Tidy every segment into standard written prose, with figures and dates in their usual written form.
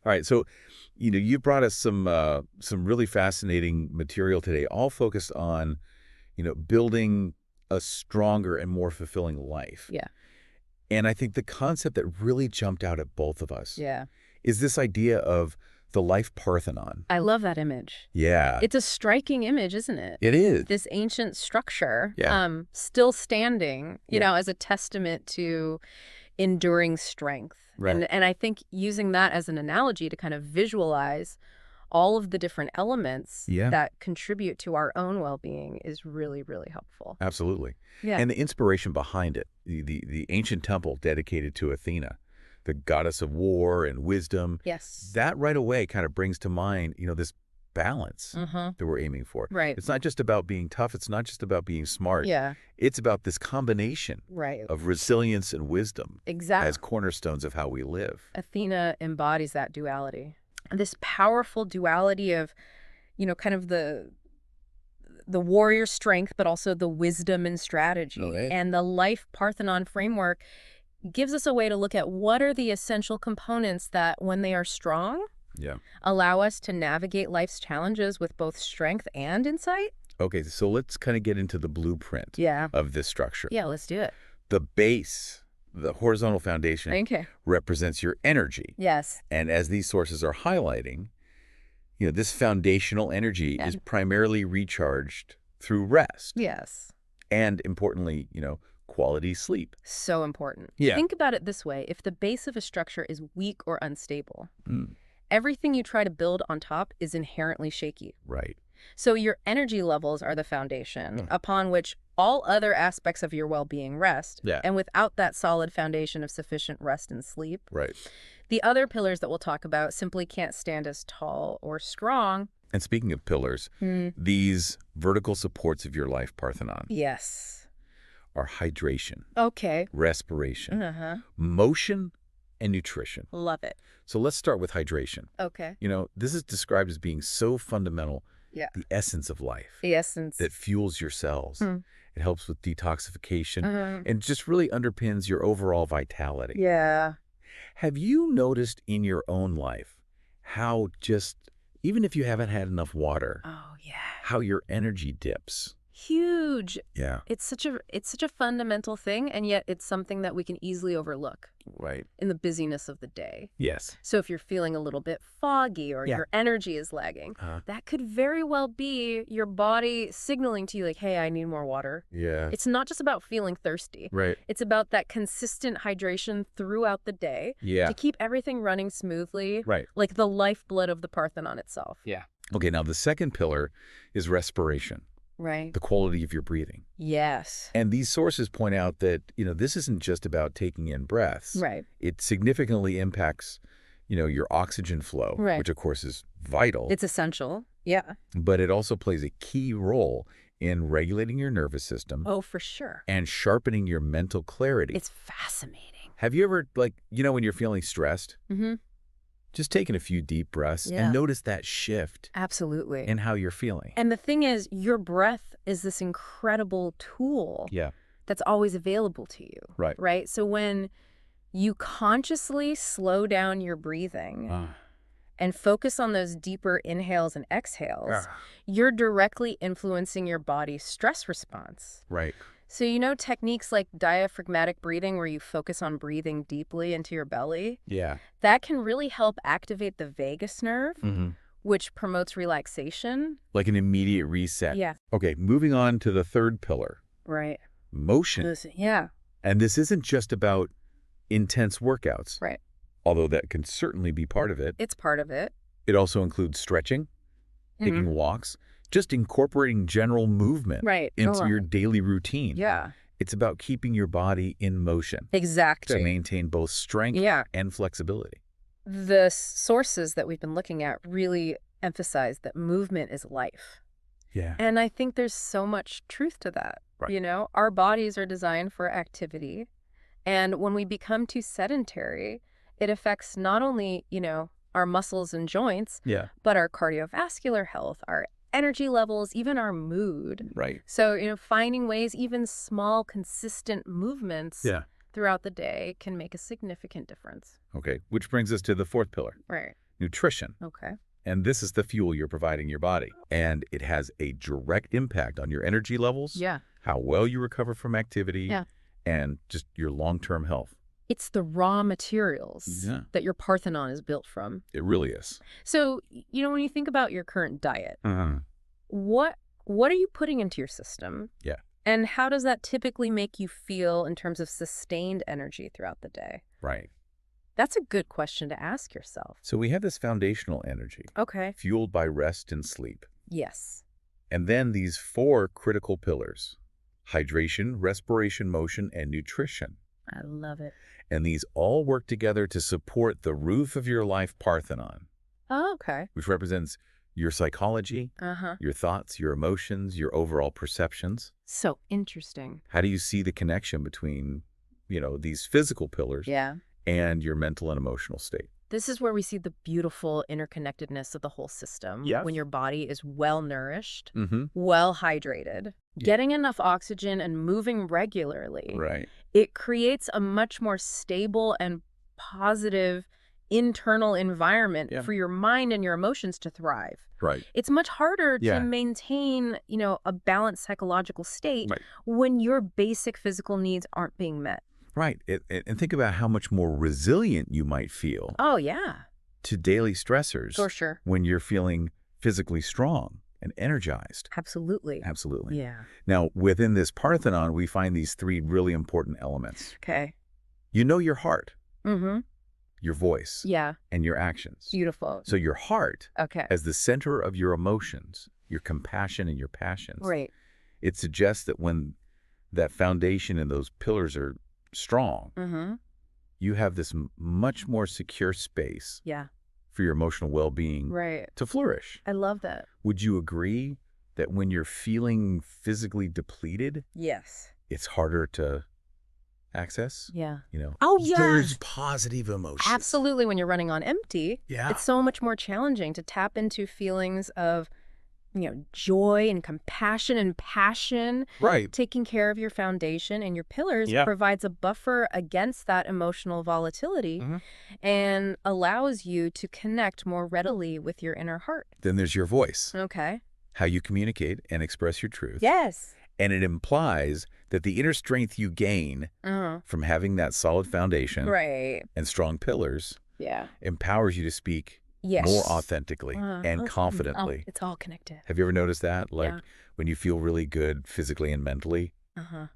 All right, so you brought us some really fascinating material today, all focused on building a stronger and more fulfilling life. Yeah. And I think the concept that really jumped out at both of us Yeah. is this idea of the life Parthenon. I love that image. Yeah, It's a striking image, isn't it? it is. This ancient structure, Yeah. still standing, Yeah. as a testament to enduring strength. Right. And I think using that as an analogy to kind of visualize all of the different elements Yeah. that contribute to our own well-being is really, really helpful. Absolutely. Yeah. And the inspiration behind it, the ancient temple dedicated to Athena, the goddess of war and wisdom, Yes. that right away kind of brings to mind, this balance Mm-hmm. that we're aiming for. Right. It's not just about being tough. It's not just about being smart. Yeah. It's about this combination Right. of resilience and wisdom Exactly. as cornerstones of how we live. Athena embodies that duality. This powerful duality of, kind of the warrior strength, but also the wisdom and strategy. Okay. And the life Parthenon framework gives us a way to look at what are the essential components that, when they are strong, Yeah. allow us to navigate life's challenges with both strength and insight. Okay, so let's kind of get into the blueprint Yeah. of this structure. Yeah, let's do it. The base, the horizontal foundation, Okay. represents your energy. Yes. And as these sources are highlighting, this foundational energy Yeah. is primarily recharged through rest. Yes. And importantly, quality sleep. So important. Yeah. Think about it this way. If the base of a structure is weak or unstable, Mm, everything you try to build on top is inherently shaky. right. So your energy levels are the foundation upon which all other aspects of your well-being rest. Yeah. And without that solid foundation of sufficient rest and sleep, Right. the other pillars that we'll talk about simply can't stand as tall or strong. And speaking of pillars, these vertical supports of your life, Parthenon, Yes. are hydration, Okay. respiration, Uh-huh. motion, and nutrition. Love it. So let's start with hydration. Okay. This is described as being so fundamental, Yeah. the essence of life The essence. that fuels your cells. It helps with detoxification Uh-huh. and just really underpins your overall vitality. Yeah. Have you noticed in your own life how even if you haven't had enough water, Oh, yeah. how your energy dips? Huge. Yeah. It's such a fundamental thing, and yet it's something that we can easily overlook Right. in the busyness of the day. Yes. So if you're feeling a little bit foggy or Yeah. your energy is lagging, Uh, that could very well be your body signaling to you like, hey, I need more water. yeah. It's not just about feeling thirsty. Right. It's about that consistent hydration throughout the day Yeah. to keep everything running smoothly, Right. like the lifeblood of the Parthenon itself. Yeah. Okay, now the second pillar is respiration, Right. the quality of your breathing. Yes. And these sources point out that, this isn't just about taking in breaths. Right. It significantly impacts, your oxygen flow, Right. which of course is vital, It's essential. Yeah. but it also plays a key role in regulating your nervous system Oh, for sure. and sharpening your mental clarity. It's fascinating. Have you ever, when you're feeling stressed, Mm-hmm. just taken a few deep breaths Yeah. and notice that shift Absolutely. in how you're feeling? And the thing is, your breath is this incredible tool Yeah. that's always available to you. Right. Right? So when you consciously slow down your breathing and focus on those deeper inhales and exhales, you're directly influencing your body's stress response. Right. So techniques like diaphragmatic breathing, where you focus on breathing deeply into your belly, Yeah. that can really help activate the vagus nerve, Mm-hmm. which promotes relaxation. Like an immediate reset. Yeah. Okay, moving on to the third pillar, Right. motion. Yeah. And this isn't just about intense workouts, Right. although that can certainly be part of it. It's part of it. It also includes stretching, taking walks, just incorporating general movement Right. into your daily routine. Yeah. It's about keeping your body in motion to Exactly. maintain both strength Yeah. and flexibility. The sources that we've been looking at really emphasize that movement is life. Yeah. And I think there's so much truth to that. Right. Our bodies are designed for activity. And when we become too sedentary, it affects not only, our muscles and joints, Yeah. but our cardiovascular health, our energy levels, even our mood. Right. So, finding ways, even small, consistent movements throughout the day can make a significant difference. Okay, which brings us to the fourth pillar, Right. nutrition. Okay. And this is the fuel you're providing your body. And it has a direct impact on your energy levels, Yeah. how well you recover from activity, Yeah. and just your long-term health. It's the raw materials that your Parthenon is built from. It really is. So, when you think about your current diet, Uh-huh. what are you putting into your system? Yeah. And how does that typically make you feel in terms of sustained energy throughout the day? Right. That's a good question to ask yourself. So we have this foundational energy, Okay. fueled by rest and sleep. Yes. And then these 4 critical pillars: hydration, respiration, motion, and nutrition. I love it. And these all work together to support the roof of your life, Parthenon, Oh, okay. which represents your psychology, Uh-huh. your thoughts, your emotions, your overall perceptions. So interesting. How do you see the connection between, these physical pillars Yeah. and your mental and emotional state? This is where we see the beautiful interconnectedness of the whole system. Yes. When your body is well-nourished, Mm-hmm. well-hydrated, Yeah. getting enough oxygen and moving regularly, Right. it creates a much more stable and positive internal environment Yeah. for your mind and your emotions to thrive. Right. It's much harder Yeah. to maintain, a balanced psychological state Right. when your basic physical needs aren't being met. Right. And think about how much more resilient you might feel Oh, yeah, to daily stressors for sure. when you're feeling physically strong and energized. Absolutely. Absolutely. Yeah. Now, within this Parthenon, we find these 3 really important elements. Okay. You know your heart, Mm-hmm. your voice, Yeah. and your actions. Beautiful. So your heart, Okay. as the center of your emotions, your compassion and your passions, Right. it suggests that when that foundation and those pillars are strong, Mm-hmm. you have this much more secure space Yeah. for your emotional well-being Right. to flourish. I love that. Would you agree that when you're feeling physically depleted, Yes. it's harder to access? Yeah. Oh, yes. There's positive emotions. Absolutely. When you're running on empty, Yeah. it's so much more challenging to tap into feelings of, joy and compassion and passion. Right. Taking care of your foundation and your pillars Yeah. provides a buffer against that emotional volatility Mhm. and allows you to connect more readily with your inner heart. Then there's your voice, Okay. how you communicate and express your truth. Yes. And it implies that the inner strength you gain Uh-huh. from having that solid foundation Right. and strong pillars Yeah. empowers you to speak Yes. more authentically Oh, and confidently. it's all connected. Have you ever noticed that? Like Yeah. when you feel really good physically and mentally, Uh-huh.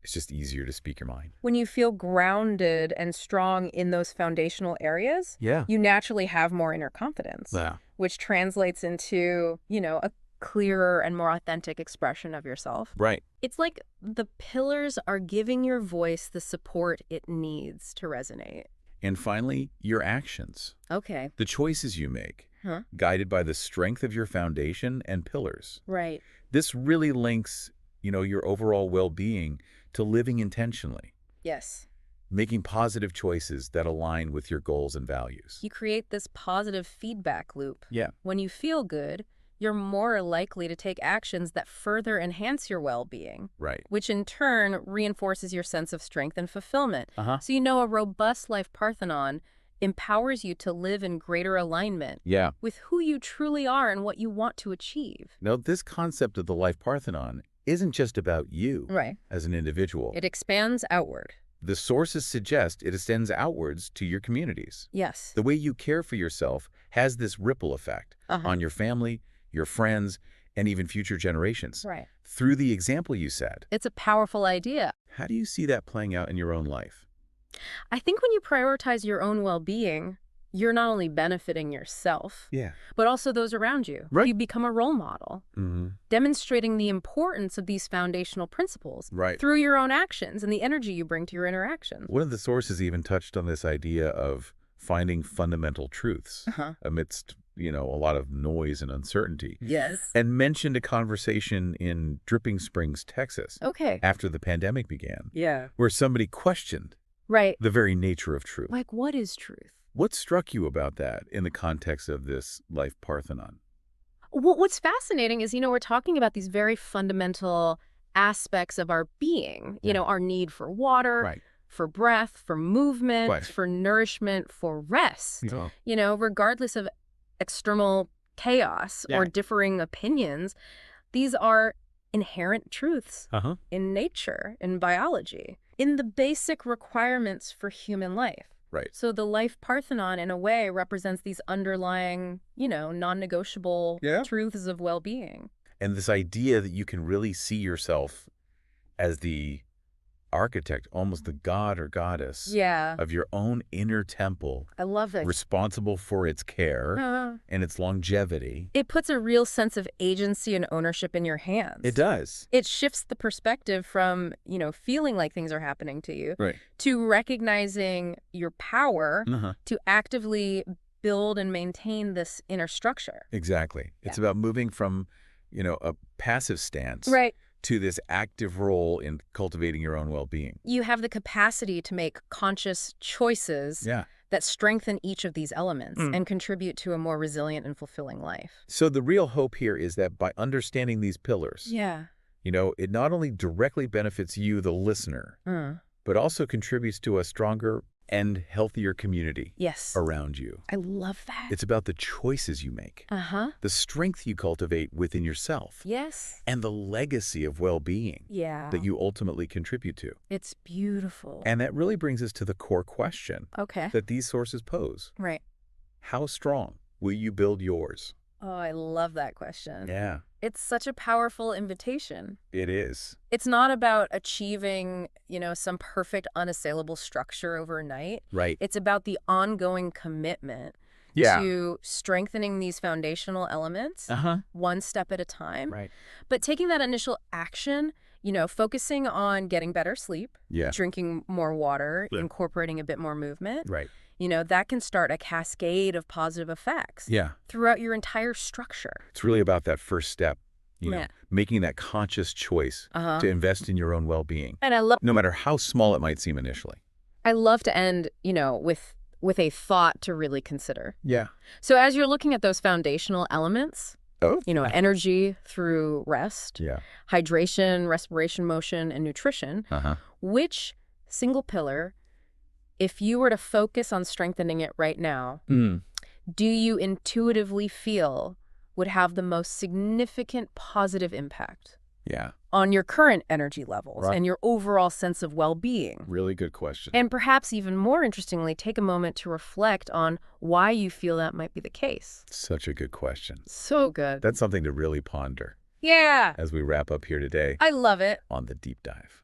it's just easier to speak your mind. When you feel grounded and strong in those foundational areas, Yeah. you naturally have more inner confidence, Yeah. which translates into, a clearer and more authentic expression of yourself. Right. It's like the pillars are giving your voice the support it needs to resonate. And finally, your actions, Okay. the choices you make, Huh. guided by the strength of your foundation and pillars. Right. This really links, your overall well-being to living intentionally, Yes. making positive choices that align with your goals and values. You create this positive feedback loop. Yeah. When you feel good, you're more likely to take actions that further enhance your well-being, Right. which in turn reinforces your sense of strength and fulfillment. Uh-huh. So a robust life Parthenon empowers you to live in greater alignment Yeah. with who you truly are and what you want to achieve. Now, this concept of the life Parthenon isn't just about you Right. as an individual. It expands outward. The sources suggest it extends outwards to your communities. Yes. The way you care for yourself has this ripple effect Uh-huh. on your family, your friends, and even future generations. Right. Through the example you set, It's a powerful idea. how do you see that playing out in your own life? I think when you prioritize your own well-being, you're not only benefiting yourself, Yeah. but also those around you. Right. You become a role model, Mm-hmm. demonstrating the importance of these foundational principles Right. through your own actions and the energy you bring to your interactions. One of the sources even touched on this idea of finding fundamental truths Uh-huh. amidst, a lot of noise and uncertainty, Yes. and mentioned a conversation in Dripping Springs, Texas, Okay. after the pandemic began, Yeah. where somebody questioned Right. the very nature of truth. Like, what is truth? What struck you about that in the context of this life Parthenon? What's fascinating is, we're talking about these very fundamental aspects of our being, Yeah. our need for water, Right. for breath, for movement, Right. for nourishment, for rest. Yeah. Regardless of external chaos or differing opinions, these are inherent truths Uh-huh. in nature, in biology, in the basic requirements for human life. Right. So the life Parthenon, in a way, represents these underlying, non-negotiable truths of well-being. And this idea that you can really see yourself as the architect, almost the god or goddess Yeah, of your own inner temple, I love that. responsible for its care and its longevity. It puts a real sense of agency and ownership in your hands. It does. It shifts the perspective from, feeling like things are happening to you Right. to recognizing your power to actively build and maintain this inner structure. Exactly. It's about moving from, a passive stance Right. to this active role in cultivating your own well-being. You have the capacity to make conscious choices that strengthen each of these elements and contribute to a more resilient and fulfilling life. So the real hope here is that by understanding these pillars, it not only directly benefits you, the listener, but also contributes to a stronger and healthier community around you. I love that. It's about the choices you make, the strength you cultivate within yourself, and the legacy of well-being that you ultimately contribute to. It's beautiful. And that really brings us to the core question Okay. that these sources pose. Right. How strong will you build yours? Oh, I love that question. Yeah, It's such a powerful invitation. it is. It's not about achieving, some perfect, unassailable structure overnight. Right. It's about the ongoing commitment Yeah. to strengthening these foundational elements one step at a time. Right. But taking that initial action, focusing on getting better sleep, Yeah. drinking more water, incorporating a bit more movement, Right. that can start a cascade of positive effects Yeah. throughout your entire structure. It's really about that first step, Yeah. making that conscious choice to invest in your own well-being, And no matter how small it might seem initially. I love to end, with a thought to really consider. Yeah. So as you're looking at those foundational elements, Oh. energy through rest, hydration, respiration, motion, and nutrition, which single pillar, if you were to focus on strengthening it right now, do you intuitively feel would have the most significant positive impact Yeah. on your current energy levels Right. and your overall sense of well-being? Really good question. And perhaps even more interestingly, take a moment to reflect on why you feel that might be the case. Such a good question. So good. That's something to really ponder Yeah, as we wrap up here today I love it. on The Deep Dive.